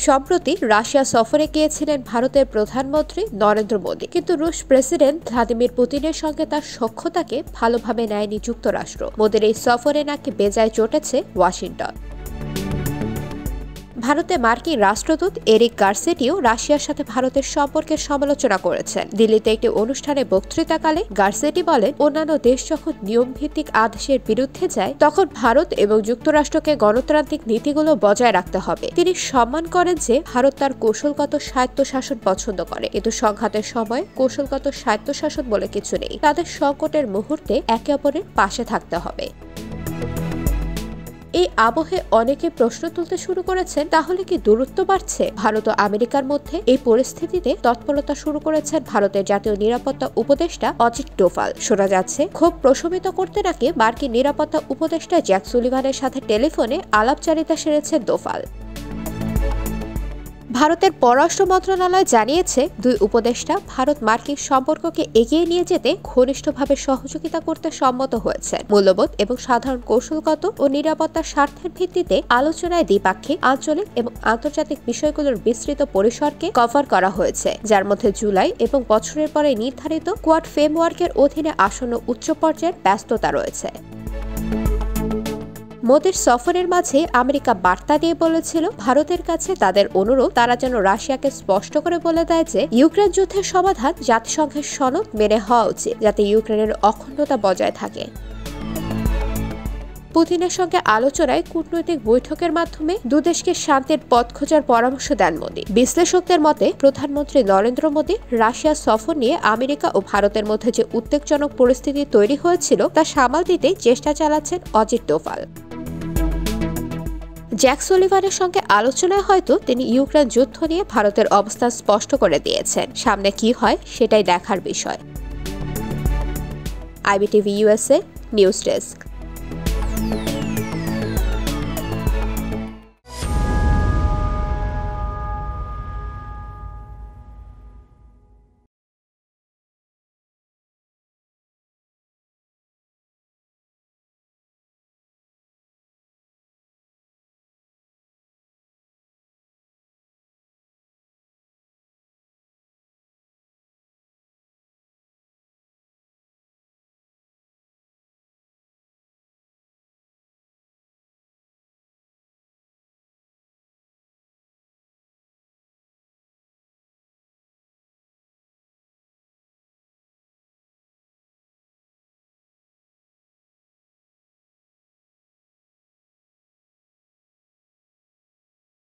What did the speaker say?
সম্প্রতি রাশিয়া সফরে গিয়েছিলেন ভারতের প্রধানমন্ত্রী নরেন্দ্র মোদী, কিন্তু রুশ প্রেসিডেন্ট ভ্লাদিমির পুতিনের সঙ্গে তার সখ্যতাকে ভালোভাবে নেয়নি যুক্তরাষ্ট্র। মোদীর এই সফরে নাকি বেজায় চটেছে ওয়াশিংটন। ভারতে মার্কিন রাষ্ট্রদূত এরিক গার্সেটিও রাশিয়ার সাথে ভারতের সম্পর্কের সমালোচনা করেছেন। দিল্লিতে একটি অনুষ্ঠানে বক্তৃতাকালে গার্সেটি বলেন, অন্যান্য দেশ যখন নিয়মভিত্তিক আদেশের বিরুদ্ধে যায় তখন ভারত এবং যুক্তরাষ্ট্রকে গণতান্ত্রিক নীতিগুলো বজায় রাখতে হবে। তিনি সম্মান করেন যে ভারত তার কৌশলগত স্বায়ত্তশাসন পছন্দ করে, কিন্তু সংঘাতের সময় কৌশলগত স্বায়ত্তশাসন বলে কিছু নেই। তাদের সংকটের মুহূর্তে একে অপরের পাশে থাকতে হবে। এই আবহে অনেকে প্রশ্ন তুলতে শুরু করেছেন, তাহলে কি দূরত্ব বাড়ছে ভারত ও আমেরিকার মধ্যে? এই পরিস্থিতিতে তৎপরতা শুরু করেছেন ভারতের জাতীয় নিরাপত্তা উপদেষ্টা অজিত ডোভাল। শোনা যাচ্ছে ক্ষোভ প্রশমিত করতে নাকি মার্কিন নিরাপত্তা উপদেষ্টা জ্যাক সুলিভানের সাথে টেলিফোনে আলাপচারিতা সেরেছেন ডোভাল। ভারতের পররাষ্ট্র মন্ত্রণালয় জানিয়েছে, দুই উপদেষ্টা ভারত মার্কিন সম্পর্ককে এগিয়ে নিয়ে যেতে ঘনিষ্ঠভাবে সহযোগিতা করতে সম্মত হয়েছেন। মূল্যবোধ এবং সাধারণ কৌশলগত ও নিরাপত্তার স্বার্থের ভিত্তিতে আলোচনায় দ্বিপাক্ষিক, আঞ্চলিক এবং আন্তর্জাতিক বিষয়গুলোর বিস্তৃত পরিসরকে কভার করা হয়েছে, যার মধ্যে জুলাই এবং বছরের পরে নির্ধারিত কোয়াড ফ্রেমওয়ার্কের অধীনে আসন্ন উচ্চ পর্যায়ের ব্যস্ততা রয়েছে। মোদীর সফরের মাঝে আমেরিকা বার্তা দিয়ে বলেছিল, ভারতের কাছে তাদের অনুরোধ তারা যেন রাশিয়াকে স্পষ্ট করে বলে দেয় যে ইউক্রেন যুদ্ধের সমাধান জাতিসংঘের সনদ মেনে হওয়া উচিত, যাতে ইউক্রেনের অখণ্ডতা বজায় থাকে। পুতিনের সঙ্গে আলোচনায় কূটনৈতিক বৈঠকের মাধ্যমে দুদেশকে শান্তির পথ খোঁজার পরামর্শ দেন মোদী। বিশ্লেষকদের মতে, প্রধানমন্ত্রী নরেন্দ্র মোদী রাশিয়া সফর নিয়ে আমেরিকা ও ভারতের মধ্যে যে উদ্বেগজনক পরিস্থিতি তৈরি হয়েছিল তা সামাল দিতে চেষ্টা চালাচ্ছেন অজিত ডোভাল। জ্যাক সুলিভানের সঙ্গে আলোচনায় হয়তো তিনি ইউক্রেন যুদ্ধ নিয়ে ভারতের অবস্থান স্পষ্ট করে দিয়েছেন। সামনে কি হয় সেটাই দেখার বিষয়। IBTV USA news desk.